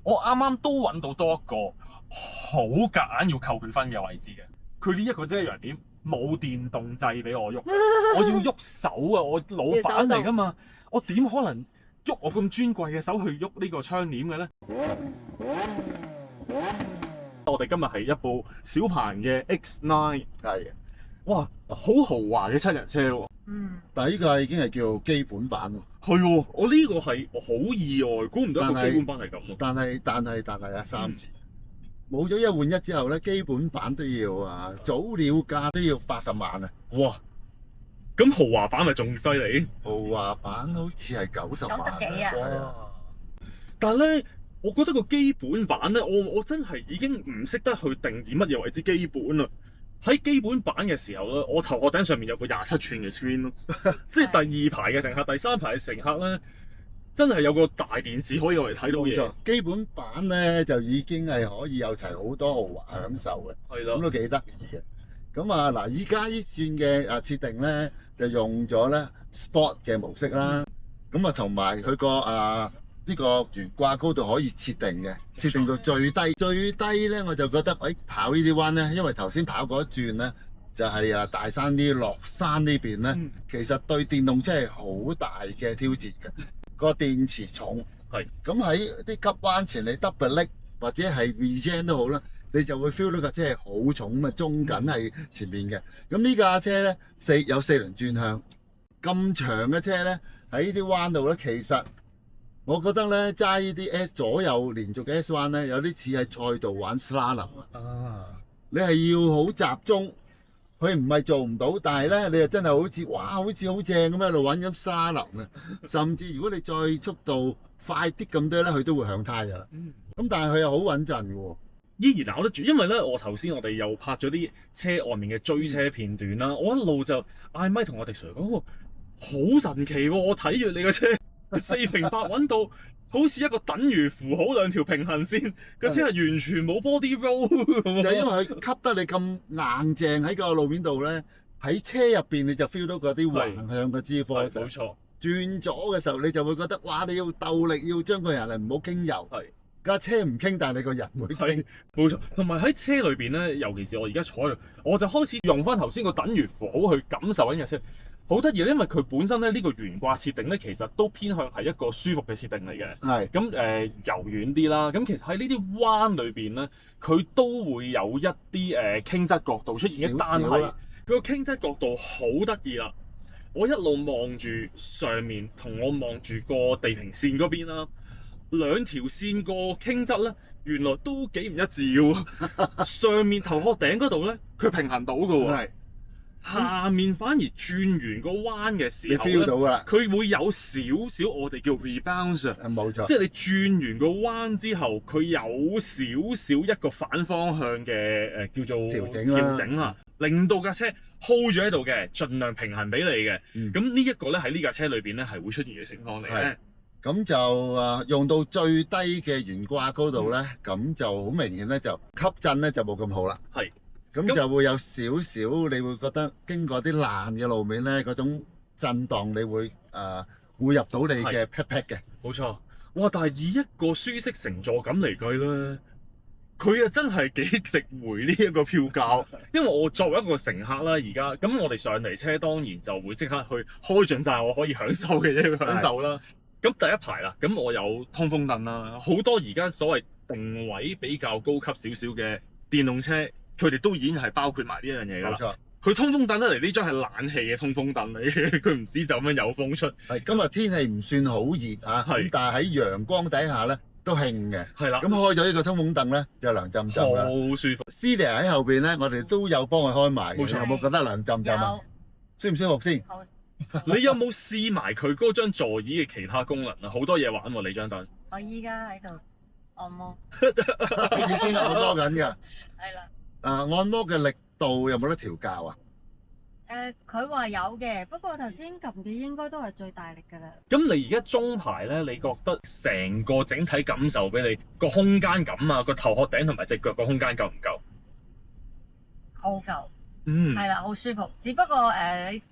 我啱啱都揾到多一個好夾硬要扣佢分嘅位置嘅。佢呢一個遮陽簾冇電動掣俾我喐，我要喐手啊！我老闆嚟㗎嘛，我點可能喐我咁尊貴嘅手去喐呢個窗簾嘅咧？我哋今日係一部小鵬嘅 X9，係哇，好豪華嘅七人車喎！但係呢個已經係叫基本版喎。係喎，我呢個係好意外，估唔到一個基本版係咁喎。但係啊，三字冇咗一換一之後咧，基本版都要啊，早鳥價都要80萬啊！哇！咁豪華版咪仲犀利？豪華版好似係90萬。90幾啊！哇！但係咧，我覺得個基本版咧，我真係已經唔識得去定義乜嘢為之基本啦。喺基本版嘅時候咧，我頭殼頂上面有個27寸嘅 screen 咯，即係第二排嘅乘客、第三排嘅乘客咧，真係有個大電視可以用嚟睇到嘢。基本版咧就已經係可以有齊好多豪華享受嘅，係咯，咁都幾得意嘅。咁啊嗱，依家呢轉嘅設定咧就用咗咧 Sport 嘅模式啦，咁啊同埋佢個呢個懸掛高度可以設定嘅，設定到最低。最低咧我就覺得跑呢啲彎咧，因為頭先跑嗰一轉咧就係大山啲落山呢邊咧，其實對電動車係好大嘅挑戰嘅。個電池重，係咁喺啲急彎前你 double 力或者係 regen 都好啦，你就會 feel 到架車係好重咁啊，中緊喺前面嘅。咁呢架車咧有4輪轉向，咁長嘅車咧喺呢啲彎度咧，其實我覺得咧揸呢啲左右連續嘅 S 彎咧，有啲似喺賽道玩 slalom 啊！你係要好集中。佢唔係做唔到，但係咧，你又真係好似哇，好似好正咁一路揾緊沙林啊！甚至如果你再速度快啲咁多咧，佢都會響胎噶啦。咁但係佢又好穩陣嘅喎，依然咬得住。因為咧，我哋又拍咗啲車外面嘅追車片段啦，我一路就嗌咪同我哋 Sir 講，好神奇喎！我睇住你個車4平八穩到。好似一個等於符號2條平行線，個車係完全冇 body roll。就係因為佢吸得你咁硬淨喺個路面度咧，喺車入邊你就 feel 到嗰啲橫向嘅 G-force。冇錯。轉左嘅時候你就會覺得哇，你要鬥力，要將個人嚟唔好傾油。係。架車唔傾，但係你個人會傾。冇錯。同埋喺車裏邊咧，尤其是我而家坐喺度，我就開始用翻頭先個等於符號去感受緊架車。好得意，因為佢本身咧呢個懸掛設定咧，其實都偏向係一個舒服嘅設定嚟嘅。係咁柔軟啲啦。咁其實喺呢啲彎裏邊咧，佢都會有一啲傾側角度出現嘅，但係佢個傾側角度好得意啦。我一路望住上面，同我望住個地平線嗰邊啦，兩條線個傾側咧，原來都幾唔一致嘅喎。上面頭殼頂嗰度咧，佢平衡到嘅喎。下面反而轉完個彎嘅時候，你 feel 到啦，佢會有少少我哋叫 rebound 啊，冇錯，即係你轉完個彎之後，佢有少少一個反方向嘅叫做調整啊，令到架車 hold 住喺度嘅，盡量平衡俾你嘅。咁呢一個咧喺呢架車裏邊咧係會出現嘅情況嚟嘅。咁就用到最低嘅懸掛高度咧，咁就好明顯咧就吸震咧就冇咁好啦。係。咁就會有少少，你會覺得經過啲爛嘅路面咧，嗰種震盪，你會會入到你嘅 pat pat 嘅。冇錯，哇！但係以一個舒適乘坐感嚟計咧，佢啊真係幾值回呢一個票價。因為我作為一個乘客啦，而家咁我哋上嚟車當然就會即刻去開盡晒我可以享受嘅嘢享受啦。咁第一排啦，咁我有通風凳啦，好多而家所謂定位比較高級少少嘅電動車。佢哋都已經係包括埋呢一樣嘢㗎啦。冇錯，佢通風凳得嚟呢張係冷氣嘅通風凳嚟嘅，佢唔知就咁樣有風出。係今日天氣唔算好熱啊，咁但係喺陽光底下咧都興嘅。係啦，咁開咗呢個通風凳咧就涼浸浸啦，好舒服。Celia 喺後邊咧，我哋都有幫佢開埋。冇錯，有冇覺得涼浸浸啊？舒唔舒服先？你有冇試埋佢嗰張座椅嘅其他功能啊？好多嘢玩喎，你張凳。我依家喺度按摩。已經按摩緊㗎。係啦。按摩嘅力度有冇得調校啊？佢話有嘅，不過頭先撳嘅應該都係最大力㗎啦。咁你而家中排咧，你覺得成個整體感受俾你個空間感啊，個頭殼頂同埋隻腳個空間夠唔夠？好夠。係啦，好舒服。只不過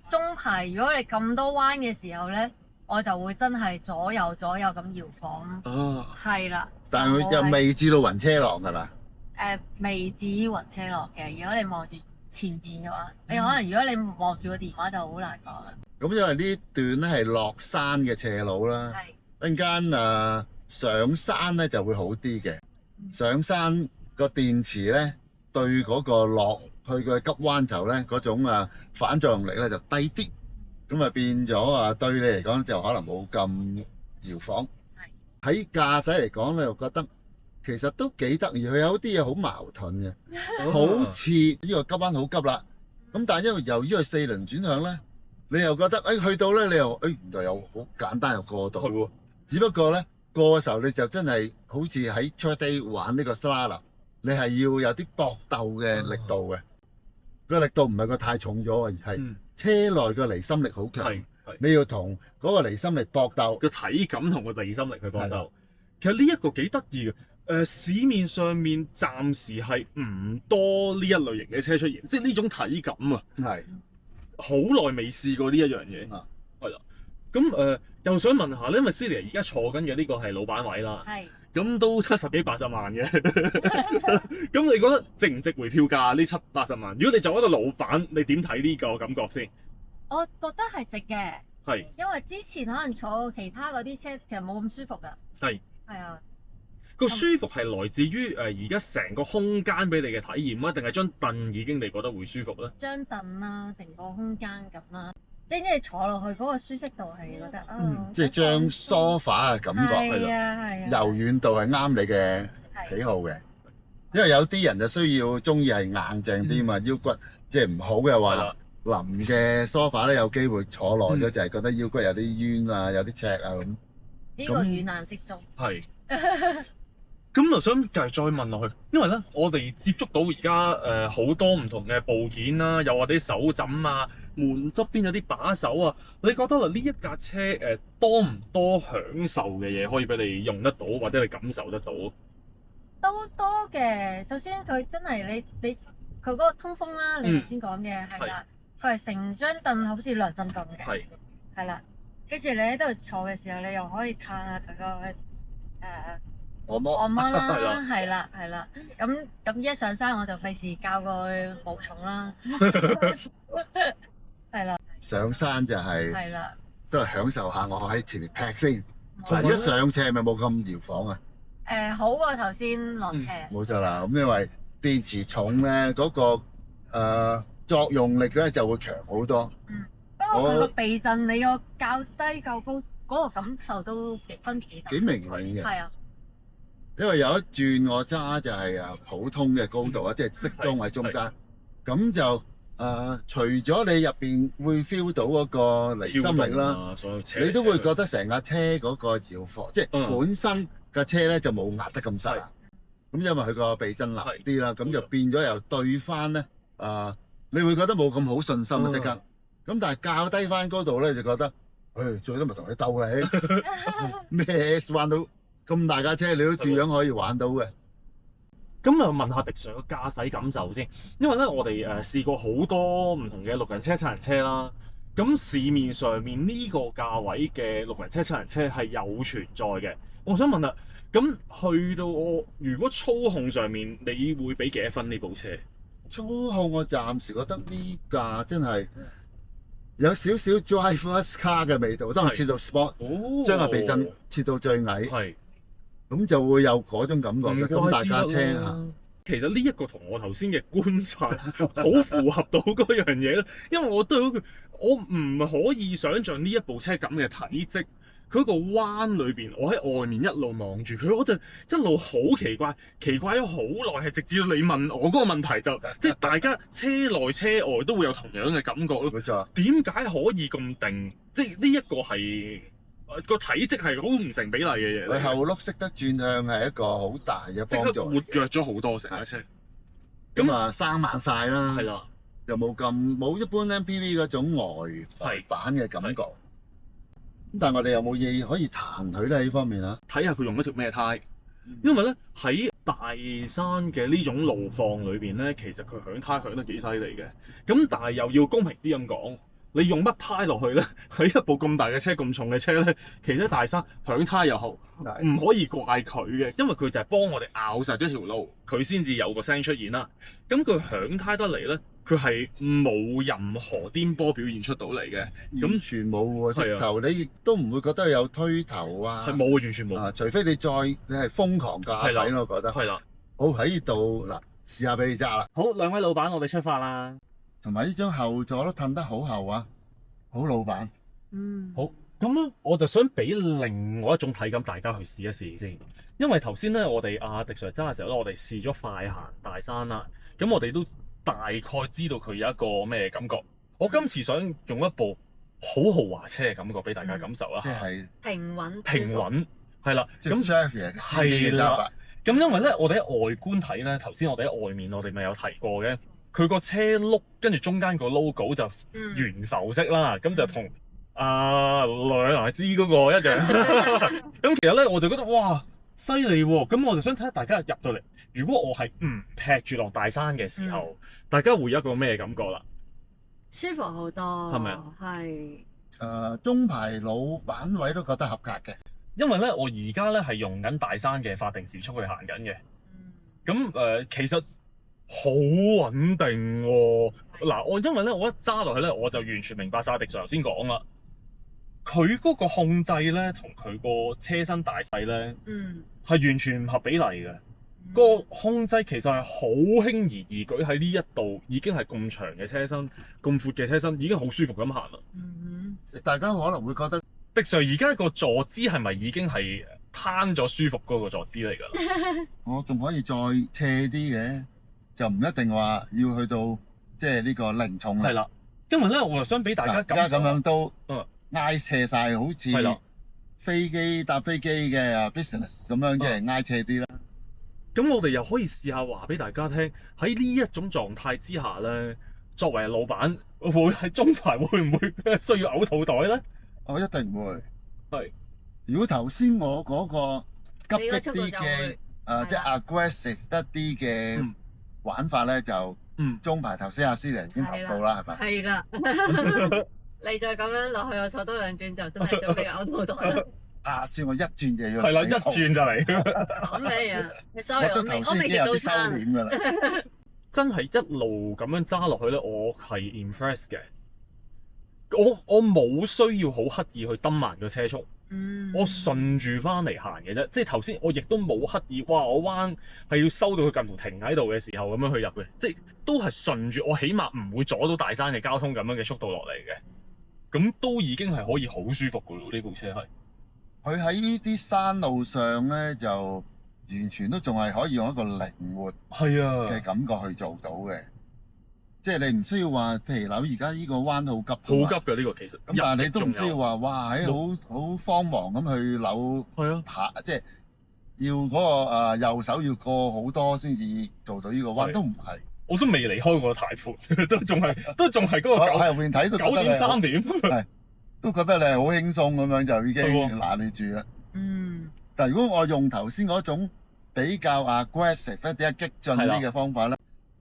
中排如果你咁多彎嘅時候咧，我就會真係左右咁搖晃咯。啊，係啦，但係佢又未至到暈車浪係嘛？未至於暈車落嘅。如果你望住前邊嘅話，你可能如果你望住個電話就好難講啦。咁因為呢段咧係落山嘅斜路啦，係陣間上山咧就會好啲嘅。上山個電池咧對嗰個落去個急彎頭咧嗰種反作用力咧就低啲，咁啊變咗對你嚟講就可能冇咁搖晃。喺駕駛嚟講咧，我覺得其實都幾得意，佢有啲嘢好矛盾嘅，好似呢個急彎好急啦，咁但係因為由於佢4輪轉向咧，你又覺得去到咧，你又原來又好簡單又過到，係喎，只不過咧過嘅時候你就真係好似喺 track day 玩呢個 slalom，你係要有啲搏鬥嘅力度嘅，個力度唔係個太重咗，而係車內個離心力好強，係你要同嗰個離心力搏鬥。個體感同個離心力去搏鬥。其實呢一個幾得意嘅。市面上面暫時係唔多呢一類型嘅車出現，即係呢種體感啊，係好耐未試過呢一樣嘢，係啦。咁又想問下咧，因為 Celia 而家坐緊嘅呢個係老闆位啦，係咁都70幾80萬嘅，咁你覺得值唔值回票價呢70、80萬？如果你作為一個老闆，你點睇呢個感覺先？我覺得係值嘅，係因為之前可能坐其他嗰啲車其實冇咁舒服㗎。係啊。個舒服係來自於而家成個空間俾你嘅體驗啊，定係張凳已經你覺得會舒服咧？張凳啦，成個空間咁啦，即係坐落去嗰個舒適度係覺得即係張梳化嘅感覺係啊，柔軟度係啱你嘅喜好嘅，因為有啲人就需要中意係硬淨啲嘛，腰骨即係唔好嘅話，腍嘅梳化咧有機會坐耐咗就係覺得腰骨有啲冤啊，有啲赤啊咁。呢個軟硬適中。係。咁我想繼續再問落去，因為咧我哋接觸到而家好多唔同嘅部件啦，又或者手枕啊、門側邊有啲把手啊，你覺得啦呢一架車多唔多享受嘅嘢可以俾你用得到，或者你感受得到？都多嘅。首先佢真係你佢嗰個通風啦，你頭先講嘅係啦，佢係成張凳好似涼浸咁嘅，係啦。跟住你喺度坐嘅時候，你又可以嘆下佢個按摩啦，係啦。咁一上山我就費事教佢冇重啦，係啦。上山就係啦，都係享受下我喺前面劈先。嗱，一上斜咪冇咁搖晃啊。好過頭先落斜。冇錯啦，咁因為電池重咧，嗰個作用力咧就會強好多。不過佢個避震，你個較低較高嗰個感受都分別幾大。幾明顯嘅。係啊。因為有一轉我揸就係普通嘅高度啊，即係適中喺中間，咁就除咗你入邊會 feel 到嗰個離心力啦，你都會覺得成架車嗰個搖晃，即係本身架車咧就冇壓得咁實。咁因為佢個避震難啲啦，咁就變咗又對翻咧你會覺得冇咁好信心啊即刻。咁但係較低翻高度咧就覺得，最多咪同你鬥你咩玩到？咁大架車你都照樣可以玩到嘅。咁啊，問下迪 Sir 嘅駕駛感受先，因為咧我哋試過好多唔同嘅6人車、7人車啦。咁市面上面呢個價位嘅6人車、7人車係有存在嘅。我想問啦，咁去到如果操控上面，你會俾幾多分呢部車？操控我暫時覺得呢架真係有少少 driver's car 嘅味道，當然切到 sport，將個避震切到最矮。咁就會有嗰種感覺嘅，咁大架車啊，其實呢一個同我頭先嘅觀察好符合到嗰樣嘢咧，因為我對我唔可以想像呢一部車咁嘅體積，佢個彎裏邊，我喺外面一路望住佢，我就一路好奇怪咗好耐，係直至到你問我嗰個問題就，即係大家車內車外都會有同樣嘅感覺咯。冇錯。點解可以咁定？即係呢一個係。個體積係好唔成比例嘅嘢，佢後轆識得轉向係一個好大嘅幫助，活躍咗好多成架車。咁生猛晒啦，係啦，又冇一般 MPV 嗰種外板嘅感覺。咁但係我哋有冇嘢可以彈佢咧？呢方面啊，睇下佢用一條咩胎。因為咧喺大山嘅呢種路況裏邊咧，其實佢響胎響得幾犀利嘅。咁但係又要公平啲咁講。你用乜胎落去咧？佢一部咁大嘅車、咁重嘅車咧，其實大山響胎又好，唔可以怪佢嘅，因為佢就係幫我哋拗實咗條路，佢先至有個聲出現啦。咁佢響胎得嚟咧，佢係冇任何顛簸表現出到嚟嘅，完全冇喎，直頭你亦都唔會覺得有推頭啊，係冇，完全冇。除非你係瘋狂駕駛咯，我覺得。係啦。好，喺呢度嗱，試下俾你揸啦。好，兩位老闆，我哋出發啦。同埋呢張後座都褪得好後啊，好老闆。好，咁咧我就想俾另外一種體感大家去試一試先，因為頭先咧我哋阿迪 Sir 揸嘅時候咧，我哋試咗快行大山啦，咁我哋都大概知道佢有一個咩感覺。我今次想用一部好豪華車嘅感覺俾大家感受啦，即係平穩，係啦，咁係啦，咁因為咧我哋喺外觀睇咧，頭先我哋喺外面我哋咪有提過嘅。佢個車轆跟住中間個 logo 就懸浮式啦，咁就同兩支嗰個一樣。咁其實咧我就覺得哇犀利喎！咁我就想睇下大家入到嚟，如果我係唔劈住落大山嘅時候，大家會有一個咩感覺啦？舒服好多，係咪啊？係。中排老闆位都覺得合格嘅，因為咧我而家咧係用緊大山嘅法定時速去行緊嘅。咁其實好穩定喎！嗱，因為咧我一揸落去咧，我就完全明白晒迪 Sir 頭先講啦。佢嗰個控制咧，同佢個車身大細咧，係完全唔合比例嘅。個控制其實係好輕而易舉，喺呢一度已經係咁長嘅車身、咁闊嘅車身，已經好舒服咁行啦。大家可能會覺得迪 Sir 而家個坐姿係咪已經係攤咗舒服嗰個坐姿嚟㗎啦？我仲可以再斜啲嘅。就唔一定話要去到即係呢個零重啦。係啦，因為咧，我又想俾大家感受。而家咁樣都挨斜晒，好似飛機搭飛機嘅 business 咁樣，即係挨斜啲啦。咁我哋又可以試下話俾大家聽，喺呢一種狀態之下咧，作為老闆，會喺中排會唔會需要嘔吐袋咧？我一定會。係。如果頭先我嗰個急迫啲嘅即係 aggressive 得啲嘅。玩法咧就中排頭先阿司令已經投訴啦，係咪？係啦，你再咁樣落去，我坐多兩轉就真係準備嘔吐袋啦。下次我一轉就要係啦，一轉就嚟。講你啊，你 sorry，我未食早餐。真係一路咁樣揸落去咧，我係 impressed 嘅。我冇需要好刻意去蹲慢個車速。我順住翻嚟行嘅啫，即係頭先我亦都冇刻意，哇！我彎係要收到佢近乎停喺度嘅時候咁樣去入嘅，即係都係順住，我起碼唔會阻到大山嘅交通咁樣嘅速度落嚟嘅，咁都已經係可以好舒服噶咯。呢部車係佢喺呢啲山路上咧，就完全都仲係可以用一個靈活嘅感覺去做到嘅。即係你唔需要話，譬如嗱，而家呢個彎好急，好急嘅呢個其實。咁但係你都唔需要話，哇！好慌忙咁去扭即係要嗰個右手要過好多先至做到呢個彎，都唔係。我都未離開過軚盤，都仲係嗰個喺入邊睇到9.3點，係都覺得你係好輕鬆咁樣就已經拿捏住啦。但係如果我用頭先嗰種比較 aggressive 一啲激進啲嘅方法咧。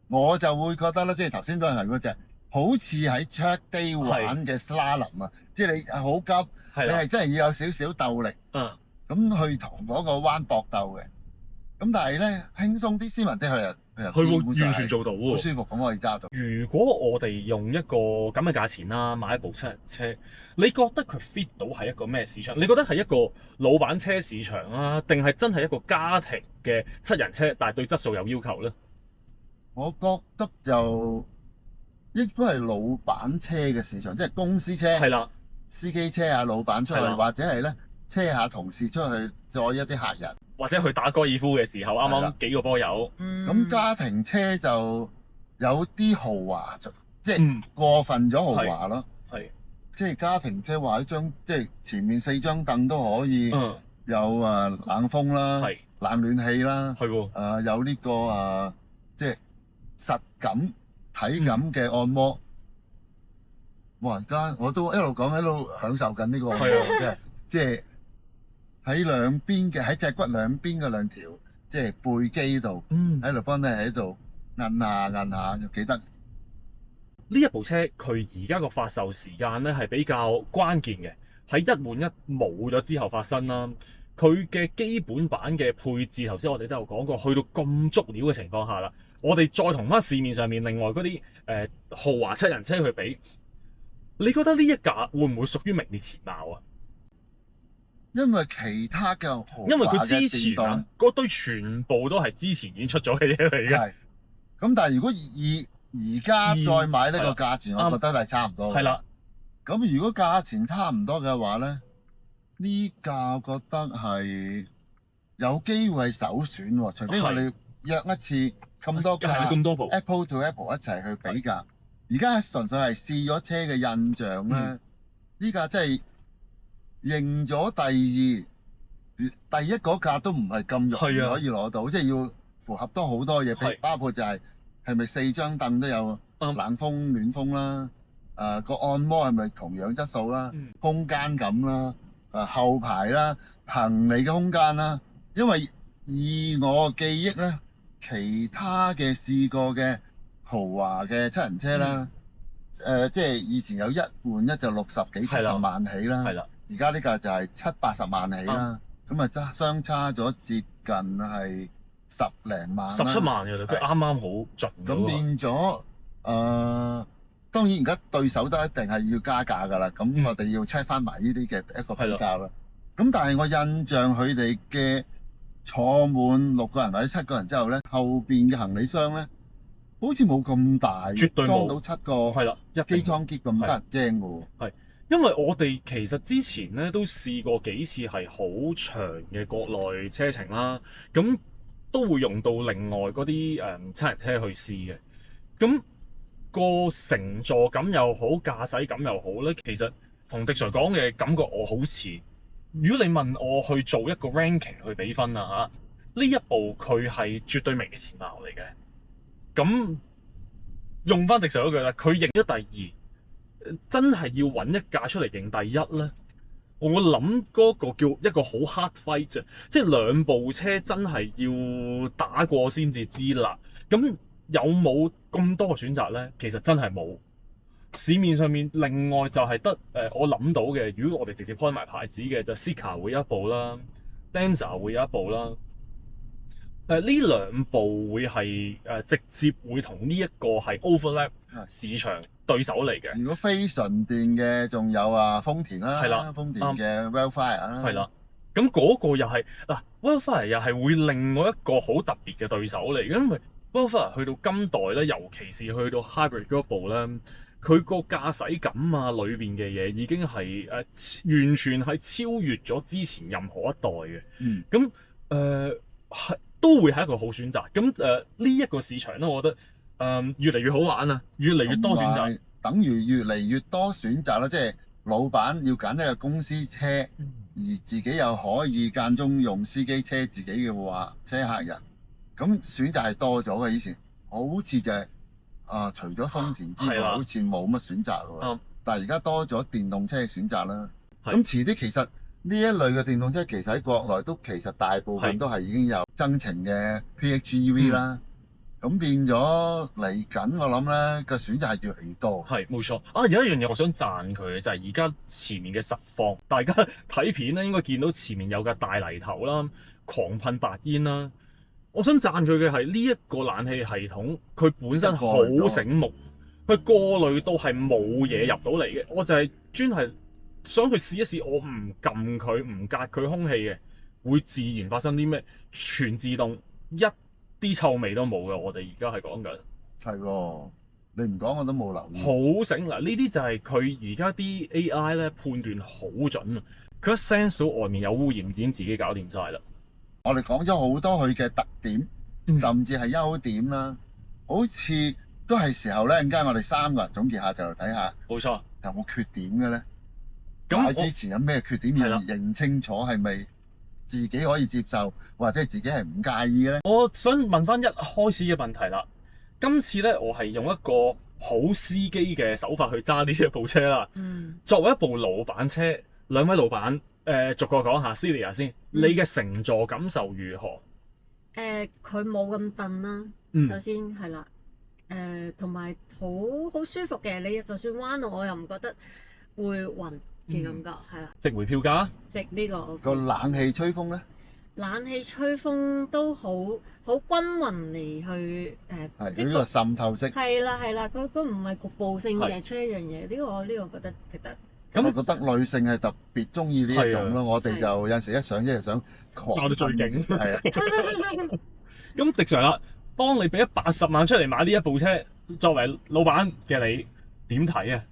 我就會覺得咧，即係頭先都係嗰隻，好似喺 track day 玩嘅 slalom 啊，即係你好急，你係真係要有少少鬥力，咁去同嗰個彎搏鬥嘅。咁但係咧輕鬆啲斯文啲，佢會完全做到喎，好舒服咁可以揸到。如果我哋用一個咁嘅價錢啦，買一部七人車，你覺得佢 fit 到係一個咩市場？你覺得係一個老闆車市場啊，定係真係一個家庭嘅七人車，但係對質素有要求咧？我覺得就應該係老闆車嘅市場，即係公司車，係啦，司機車下老闆出去，或者係咧車下同事出去載一啲客人，或者去打高爾夫嘅時候，啱啱幾個波友。咁家庭車就有啲豪華，即係過分咗豪華咯。係，即係家庭車話一張，即係前面4張凳都可以有冷風啦，冷暖氣啦，係喎，有呢個即係實感、體感嘅按摩，哇！而家我都一路講喺度享受緊呢個，即係喺兩邊嘅喺脊骨兩邊嘅兩條，即係背肌度，喺度幫你喺度摁下，又幾得。呢一部車佢而家個發售時間咧係比較關鍵嘅，喺一換一冇咗之後發生啦。佢嘅基本版嘅配置，頭先我哋都有講過，去到咁足料嘅情況下啦，我哋再同翻市面上面另外嗰啲豪華七人車去比，你覺得呢一架會唔會屬於名列前茅啊？因為其他嘅豪華嘅電動，因為佢之前啊嗰堆全部都係之前已經出咗嘅嘢嚟嘅。係。咁但係如果以而家再買呢個價錢，我覺得係差唔多。係啦。咁如果價錢差唔多嘅話咧，呢架我覺得係有機會係首選喎，除非我哋約一次咁多架咁多部 Apple to Apple 一齊去比較。而家純粹係試咗車嘅印象咧，呢架真係認咗第一嗰架都唔係咁容易可以攞到，即係要符合多好多嘢，譬如包括就係咪4張凳都有冷風暖風啦，個按摩係咪同樣質素啦，空間感啦，後排啦，行李嘅空間啦，因為以我記憶咧，其他嘅試過嘅豪華嘅七人車啦，即係以前有一換一就60幾70萬起啦，而家呢架就係70、80萬起啦，咁啊相差咗接近係10零萬，17萬嘅啦，佢啱啱好盡。咁變咗當然而家對手都一定係要加價㗎啦，咁我哋要 check 翻埋呢啲嘅一個比較啦。咁但係我印象佢哋嘅坐滿6個人或者7個人之後咧，後邊嘅行李箱咧，好似冇咁大，絕對冇裝到7個機艙喼咁得人驚喎。係，因為我哋其實之前咧都試過幾次係好長嘅國內車程啦，咁都會用到另外嗰啲七人車去試嘅。咁個乘坐感又好，駕駛感又好咧，其實同迪 Sir 講嘅感覺我好似。如果你問我去做一個 ranking 去比分啊嚇，呢一部佢係絕對名列前茅嚟嘅。咁用翻迪 Sir 嗰句啦，佢認咗第二，真係要揾一架出嚟認第一咧。我諗嗰個叫一個好 hard fight 啫，即係兩部車真係要打過先至知啦。咁有冇咁多個選擇咧？其實真係冇。市面上面另外就係得我諗到嘅，如果我哋直接開埋牌子嘅，就 Zeekr 會有一部啦 ，Denza 會有一部啦。呢兩部會係直接會同呢一個係 overlap 市場對手嚟嘅。如果非純電嘅，仲有豐田啦，豐田嘅 Wildfire 啦，係啦。咁嗰個又係Wildfire 又係會另外一個好特別嘅對手嚟，因為 Wildfire 去到今代咧，尤其是去到 Hybrid 嗰部咧。佢個駕駛感啊，裏邊嘅嘢已經係完全係超越咗之前任何一代嘅。咁係都會係一個好選擇。咁呢一個市場咧，我覺得越嚟越好玩啊，越嚟越多選擇，等於越嚟越多選擇啦。即係老闆要揀一個公司車，而自己又可以間中用司機車自己嘅話車客人，咁選擇係多咗嘅。以前好似就係。除咗豐田之外，好似冇乜選擇喎。但係而家多咗電動車嘅選擇啦。咁遲啲其實呢一類嘅電動車，其實喺國內都其實大部分都係已經有增程嘅 PHEV 啦。咁變咗嚟緊，我諗咧個選擇係越嚟越多。係冇錯。有一樣嘢我想讚佢嘅就係而家前面嘅實況，大家睇片咧應該見到前面有架大泥頭啦，狂噴白煙啦。我想讚佢嘅係呢一個冷氣系統，佢本身好醒目，佢過濾到係冇嘢入到嚟嘅。我就係專係想去試一試，我唔撳佢，唔隔佢空氣嘅，會自然發生啲咩？全自動，一啲臭味都冇嘅。我哋而家係講緊。係喎，你唔講我都冇留意。好醒嗱，呢啲就係佢而家啲 AI 咧判斷好準啊！佢一 sense 到外面有污染，已經自己搞掂晒啦。我哋講咗好多佢嘅特點，甚至係優點啦，好似都係時候咧，陣間我哋3個人總結下就睇下，冇錯，有冇缺點嘅咧？咁買之前有咩缺點要認清楚，係咪自己可以接受，或者自己係唔介意嘅咧？我想問翻一開始嘅問題啦。今次咧，我係用一個好司機嘅手法去揸呢一部車啦。作為一部老闆車，兩位老闆。逐個講下 Celia 先，你嘅乘坐感受如何？佢冇咁燉啦，首先係啦。同埋好舒服嘅，你就算彎路我又唔覺得會暈嘅感覺，係啦。值回票價？值呢個個冷氣吹風咧，冷氣吹風都好均勻嚟去係呢個滲透式。係啦，佢唔係局部性嘅吹一樣嘢，呢個覺得值得。咁我覺得女性係特別中意呢一種咯，我哋就有陣時一上即係想炸到最勁。係啊。咁迪 Sir 啦，當你俾咗80萬出嚟買呢一部車，作為老闆嘅你點睇啊？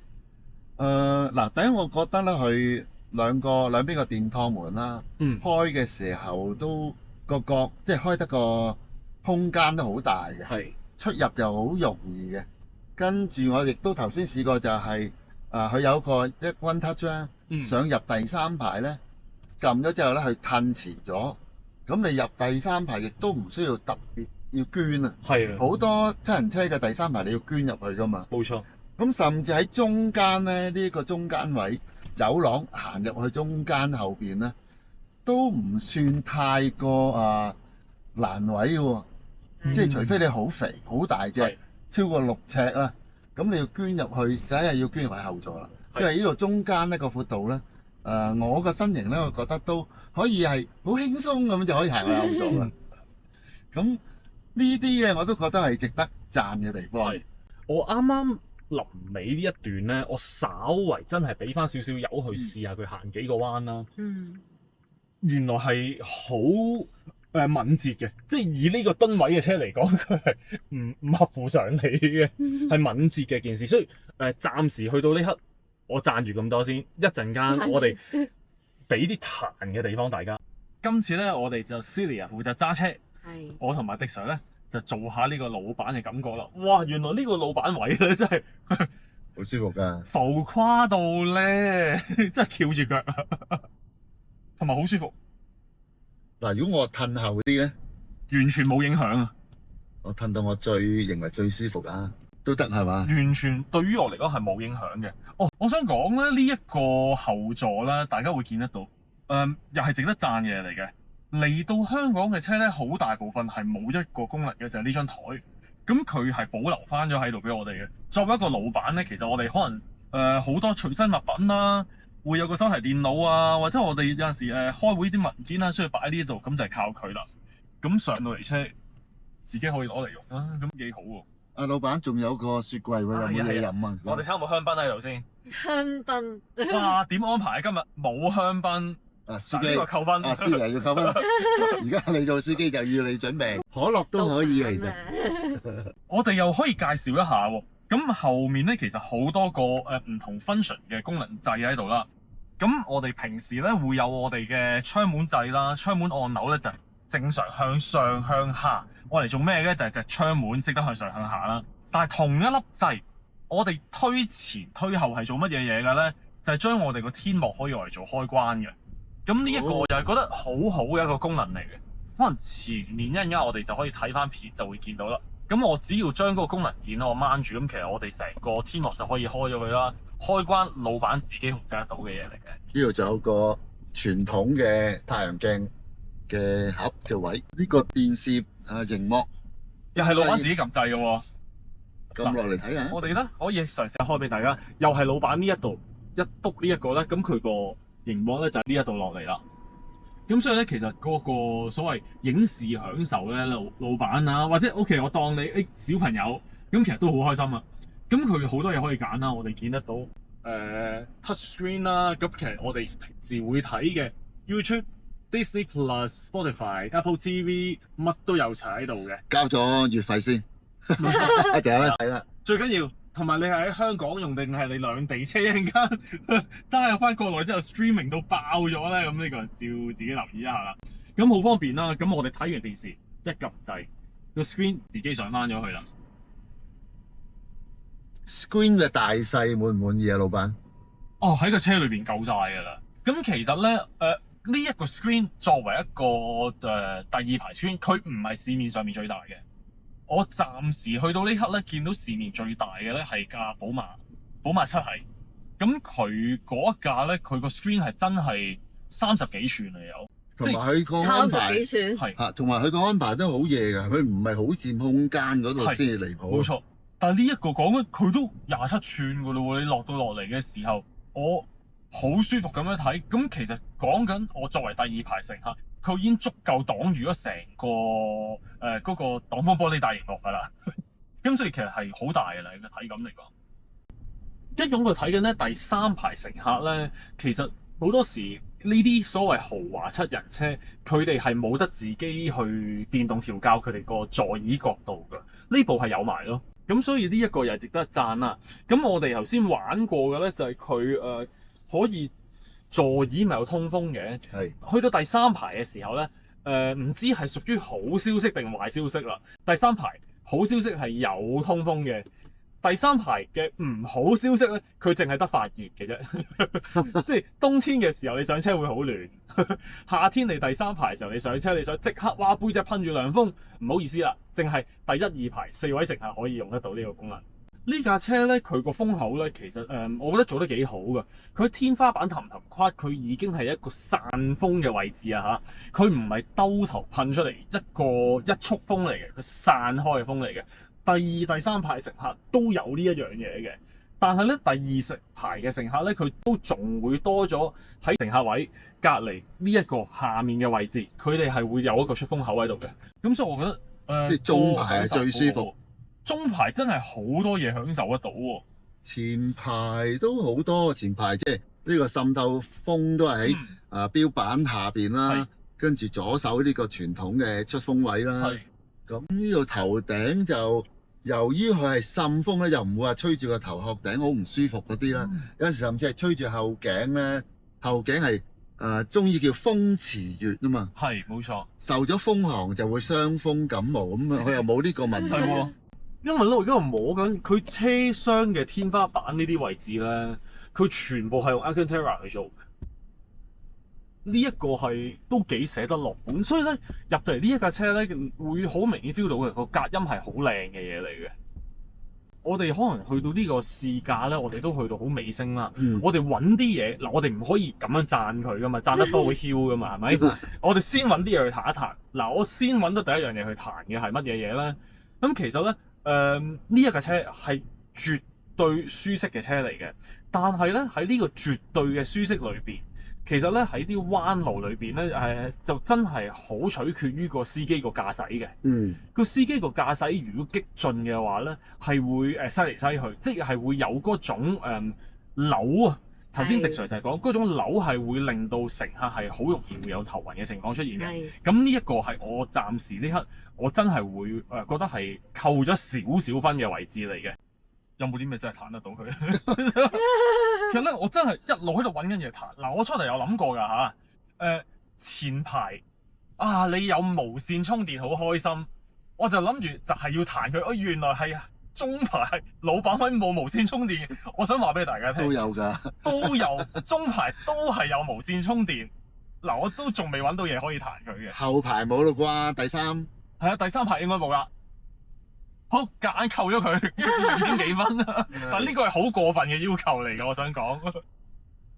嗱，第一我覺得咧，佢兩邊個電趟門啦，開嘅時候都個角即係開得個空間都好大嘅，係出入就好容易嘅。跟住我亦都頭先試過就係佢有個One Touch 啦，想入第三排咧，撳咗之後咧，佢褪前咗，咁你入第三排亦都唔需要特別要捐啊。係啊，好多七人車嘅第三排你要捐入去噶嘛。冇錯。咁甚至喺中間咧，呢個中間位走廊行入去中間後邊咧，都唔算太過難位嘅喎。即係除非你好肥好大隻，超過6尺啦，咁你要捐入去，就係要捐入去後座啦。因為呢度中間呢個闊度咧，我個身形咧，我覺得都可以係好輕鬆咁就可以行去後座啦。咁呢啲嘢我都覺得係值得讚嘅地方。我啱啱臨尾呢一段咧，我稍為真係俾翻少少油去試下佢行幾個彎啦。原來係好敏捷嘅，即係以呢個噸位嘅車嚟講，佢係唔合乎常理嘅，係敏捷嘅件事。所以暫時去到呢刻，我讚住咁多先。一陣間我哋俾啲彈嘅地方大家。今次咧，我哋就 Celia 負責揸車，我同埋迪 Sir 咧就做下呢個老闆嘅感覺啦。哇！原來呢個老闆位咧真係好舒服㗎，浮誇到咧，真係翹住腳，同埋好舒服。嗱，如果我褪後啲咧，完全冇影響啊！我褪到我認為最舒服啊，都得係嘛？完全對於我嚟講係冇影響嘅。我想講咧，呢一個後座咧，大家會見得到，又係值得讚嘅嘢嚟嘅。嚟到香港嘅車咧，好大部分係冇一個功能嘅，就係呢張台。咁佢係保留翻咗喺度俾我哋嘅。作為一個老闆咧，其實我哋可能好多隨身物品啦，會有個手提電腦啊，或者我哋有陣時開會啲文件啦，需要擺喺呢度，咁就係靠佢啦。咁上到嚟車，自己可以攞嚟用啦，咁幾好喎。老闆仲有個雪櫃喎，有冇嘢飲啊？我哋睇下有冇香檳喺度先。香檳。哇！點安排？今日冇香檳。司機呢個扣分。司機要扣分。而家你做司機就要你準備，可樂都可以其實。我哋又可以介紹一下喎。咁後面咧，其實好多個唔同 function 嘅功能掣喺度啦。咁我哋平時咧會有我哋嘅窗門掣啦，窗門按鈕咧就正常向上向下。我嚟做咩咧？就係隻窗門識得向上向下啦。但係同一粒掣，我哋推前推後係做乜嘢嘢嘅咧？就係將我哋個天幕可以攞嚟做開關嘅。咁呢一個又係覺得好好嘅一個功能嚟嘅。可能前面一陣間我哋就可以睇翻片就會見到啦。咁我只要將嗰個功能鍵我掹住，咁其實我哋成個天幕就可以開咗佢啦。開關老闆自己控制得到嘅嘢嚟嘅。呢度仲有個傳統嘅太陽鏡嘅盒嘅位，呢個電視熒幕又係老闆自己撳掣嘅喎。撳落嚟睇下。我哋咧可以嘗試開俾大家，又係老闆呢一度一篤呢一個咧，咁佢個熒幕咧就喺呢一度落嚟啦。咁所以咧，其實嗰個所謂影視享受咧，老闆啊，或者 OK，我當你小朋友，咁其實都好開心啊。咁佢好多嘢可以揀啦，我哋見得到touch screen 啦。咁其實我哋平時會睇嘅 YouTube、Disney Plus、Spotify、Apple TV 乜都有齊喺度嘅。交咗月費先，一陣啦，係啦。最緊要同埋你係喺香港用定係你兩地車一陣間揸入翻國內之後 streaming 到爆咗咧，咁呢個照自己留意一下啦。咁好方便啦。咁我哋睇完電視一撳掣，個 screen 自己上翻咗去啦。Screen 嘅大細滿唔滿意啊，老闆？喺個車裏邊夠晒㗎啦。咁其實咧，呢一個 screen 作為一個第二排 screen，佢唔係市面上面最大嘅。我暫時去到呢刻咧，見到市面最大嘅咧係架寶馬7系。咁佢嗰一架咧，佢個 screen 係真係30幾寸嚟有。同埋佢個安排30幾寸。係同埋佢個安排都好嘢㗎，佢唔係好佔空間嗰度先至離譜。冇錯。但係呢一個講緊佢都27寸㗎咯喎，你落到落嚟嘅時候，我好舒服咁樣睇。咁其實講緊我作為第二排乘客，佢已經足夠擋住咗成個嗰個擋風玻璃大螢幕㗎啦。咁所以其實係好大嘅啦，個體感嚟講。一講到睇緊咧第三排乘客咧，其實好多時呢啲所謂豪華七人車，佢哋係冇得自己去電動調校佢哋個座椅角度㗎。呢部係有埋咯。咁所以呢一個又係值得一讚啦。咁我哋頭先玩過嘅咧就係佢可以座椅咪有通風嘅。係。去到第三排嘅時候咧，唔知係屬於好消息定壞消息啦。第三排好消息係有通風嘅。第三排嘅唔好消息咧，佢淨係得發熱嘅啫，即係冬天嘅時候你上車會好暖，夏天你第三排嘅時候你上車你想即刻哇背脊噴住涼風，唔好意思啦，淨係第一二排4位乘客可以用得到呢個功能。呢架車咧佢個風口咧其實我覺得做得幾好㗎，佢天花板氹氹跨佢已經係一個散風嘅位置啊嚇，佢唔係兜頭噴出嚟一束風嚟嘅，佢散開嘅風嚟嘅。第二、第三排乘客都有呢一樣嘢嘅，但係咧第二排嘅乘客咧，佢都仲會多咗喺乘客位隔離呢一個下面嘅位置，佢哋係會有一個出風口喺度嘅。咁所以我覺得即係中排係最舒服。中排真係好多嘢享受得到喎。前排都好多，前排即係呢個滲透風都係喺標板下邊啦，跟住左手呢個傳統嘅出風位啦。咁呢度頭頂就由於佢係滲風咧，又唔會話吹住個頭殼頂好唔舒服嗰啲啦。有陣時甚至係吹住後頸咧，後頸係中意叫風池穴啊嘛。係冇錯，受咗風寒就會傷風感冒咁啊，佢又冇呢個問題。係喎，因為咧我而家摸緊佢車廂嘅天花板呢啲位置咧，佢全部係用 Alcantara 去做。呢一個係都幾捨得落本，所以咧入到嚟呢一架車咧，會好明顯 feel 到嘅個隔音係好靚嘅嘢嚟嘅。我哋可能去到呢個試駕咧，我哋都去到好尾聲啦。我哋揾啲嘢嗱，我哋唔可以咁樣讚佢噶嘛，讚得多會囂噶嘛，係咪？我哋先揾啲嘢去彈一彈。嗱，我先揾到第一樣嘢去彈嘅係乜嘢嘢咧？咁其實咧，呢一架車係絕對舒適嘅車嚟嘅，但係咧喺呢個絕對嘅舒適裏邊。其實咧喺啲彎路裏邊咧，就真係好取決於個司機個駕駛嘅。個司機個駕駛如果激進嘅話咧，係會西嚟西去，即係會有嗰種扭啊。頭先迪 Sir 就係講嗰種扭係會令到乘客係好容易會有頭暈嘅情況出現嘅。咁呢一個係我暫時呢刻我真係會覺得係扣咗少少分嘅位置嚟嘅。有冇啲咩真係彈得到佢？其實咧，我真係一路喺度揾緊嘢彈。嗱，我出嚟有諗過㗎嚇。前排你有無線充電好開心，我就諗住就係要彈佢。原來係中排老闆揾冇無線充電。我想話俾大家聽，都有㗎，都有中排都係有無線充電。嗱，我都仲未揾到嘢可以彈佢嘅。後排冇咯啩？第三係啊，第三排應該冇啦。好，夾硬扣咗佢0點幾分啦。但呢個係好過分嘅要求嚟㗎，我想講。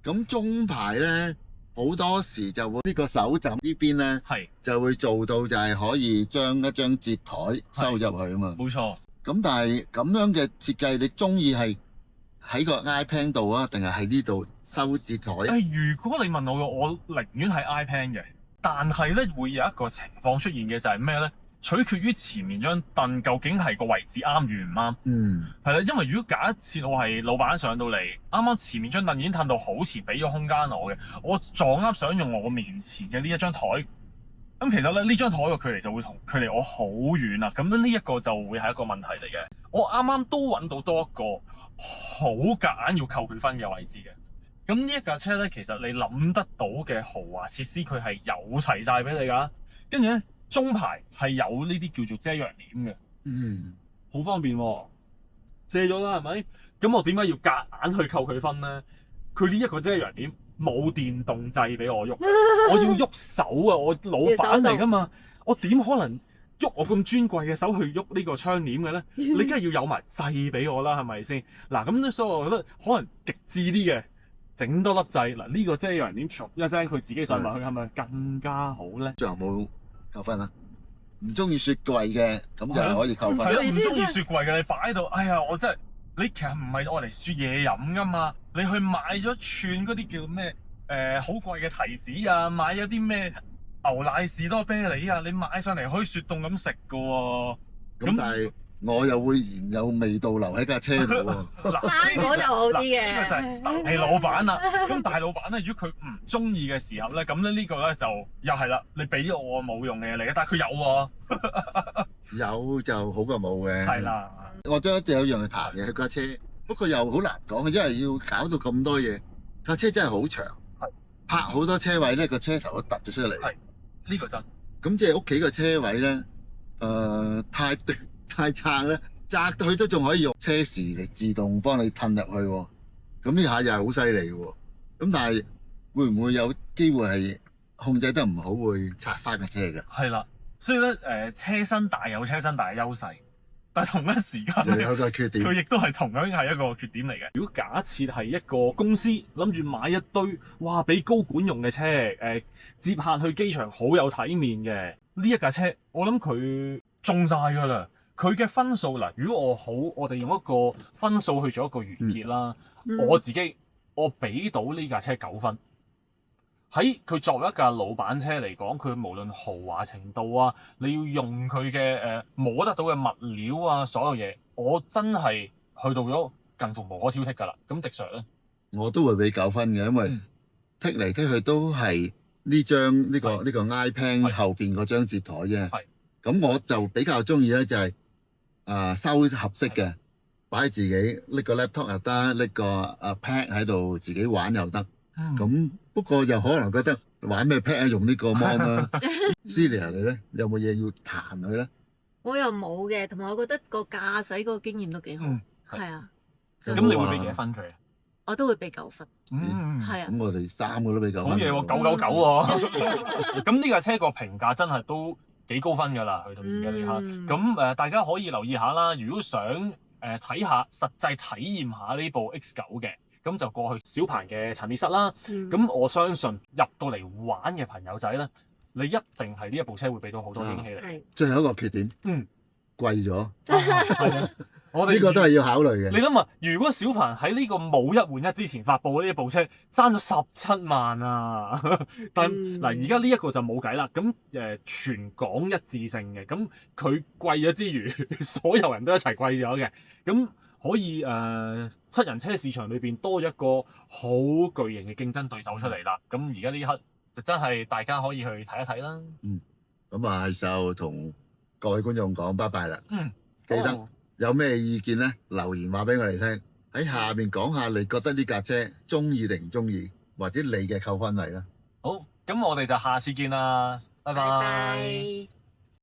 咁中排咧，好多時就會呢個手枕呢邊咧，就會做到就係可以將一張摺台收入去啊嘛。冇錯。咁但係咁樣嘅設計，你中意係喺個 iPad 度啊，定係喺呢度收摺台？如果你問我寧願係 iPad 嘅，但係咧會有一個情況出現嘅就係咩咧？取決於前面張凳究竟係個位置啱與唔啱。係啦，因為如果假設我係老闆上到嚟，啱啱前面張凳已經褪到好前，俾咗空間我嘅，我撞啱想用我面前嘅呢一張台，咁其實咧呢張台嘅距離就會同距離我好遠啦。咁呢一個就會係一個問題嚟嘅。我啱啱都揾到多一個好夾硬要扣佢分嘅位置嘅。咁呢一架車咧，其實你諗得到嘅豪華設施，佢係有齊晒俾你㗎。跟住咧。中排係有呢啲叫做遮陽簾嘅，好方便喎。借咗啦，係咪？咁我點解要夾硬去扣佢分咧？佢呢一個遮陽簾冇電動掣俾我喐，我要喐手啊！我老闆嚟㗎嘛，我點可能喐我咁尊貴嘅手去喐呢個窗簾嘅咧？你梗係要有埋掣俾我啦，係咪先？嗱，咁所以我覺得可能極致啲嘅，整多粒掣。嗱，呢個遮陽簾一聲佢自己上埋去，係咪更加好咧？最後冇扣分啦，唔中意雪櫃嘅，咁就可以扣分。係咯，唔中意雪櫃嘅你擺喺度，哎呀，我真係你其實唔係愛嚟雪嘢飲噶嘛，你去買咗串嗰啲叫咩好貴嘅提子啊，買咗啲咩牛奶士多啤梨啊，你買上嚟可以雪凍咁食噶喎。咁但係我又會仍有味道留喺架車度喎。生果就好啲嘅。呢個就係大老闆啦。咁大老闆咧，如果佢唔中意嘅時候咧，咁咧呢個咧就又係啦，你俾咗我冇用嘅嘢嚟嘅，但係佢有喎。有就好過冇嘅。係啦。我都一直有樣嘢彈嘅佢架車，不過又好難講嘅，因為要搞到咁多嘢，架車真係好長，泊好多車位咧，個車頭都突咗出嚟。係呢個真。咁即係屋企個車位咧，太短太窄咧，窄到佢都仲可以用車匙嚟自動幫你褪入去喎。咁呢下又係好犀利喎。咁但係會唔會有機會係控制得唔好，會拆翻架車嘅？係啦，所以咧車身大有車身大嘅優勢，但係同一時間又有個缺點，佢亦都係同樣係一個缺點嚟嘅。如果假設係一個公司諗住買一堆哇俾高管用嘅車，接客去機場好有體面嘅呢一架車，我諗佢中晒㗎啦。佢嘅分數嗱，如果我哋用一個分數去做一個完結啦，我自己我俾到呢架車9分。喺佢作為一架老闆車嚟講，佢無論豪華程度啊，你要用佢嘅摸得到嘅物料啊，所有嘢，我真係去到咗近乎無可挑剔㗎啦。咁迪 Sir 咧，我都會俾9分嘅，因為剔嚟剔去都係呢張呢個 iPad 後邊嗰張摺台啫。咁我就比較中意咧，就係收合適嘅，擺自己拎個 laptop 又得，拎個pad 喺度自己玩又得。咁不過又可能覺得玩咩 pad 用呢個 mon 啦。Celia 你咧有冇嘢要彈佢咧？我又冇嘅，同埋我覺得個駕駛嗰個經驗都幾好。係啊。咁你會俾幾多分佢啊？我都會俾9分。係啊。咁我哋3個都俾9分。好嘢喎，999喎。咁呢架車個評價真係都幾高分㗎啦，去到而家呢刻。咁大家可以留意下啦。如果想睇下實際體驗下呢部 X9嘅，咁就過去小鵬嘅陳列室啦。咁我相信入到嚟玩嘅朋友仔咧，你一定係呢一部車會俾到好多驚喜嚟。最後一個缺點，貴咗。係啊，我哋呢個都係要考慮嘅。你諗下，如果小鵬喺呢個冇1換1之前發布呢一部車，爭咗17萬啊！但嗱，而家呢一個就冇計啦。咁全港一致性嘅，咁佢貴咗之餘，所有人都一齊貴咗嘅。咁可以7人車市場裏邊多一個好巨型嘅競爭對手出嚟啦。咁而家呢一刻就真係大家可以去睇一睇啦。咁啊，就同各位觀眾講拜拜啦。記得好有咩意見咧，留言話俾我哋聽。喺下面講下你覺得呢架車中意定唔中意，或者你嘅扣分例啦。好，咁我哋就下次見啦，拜拜。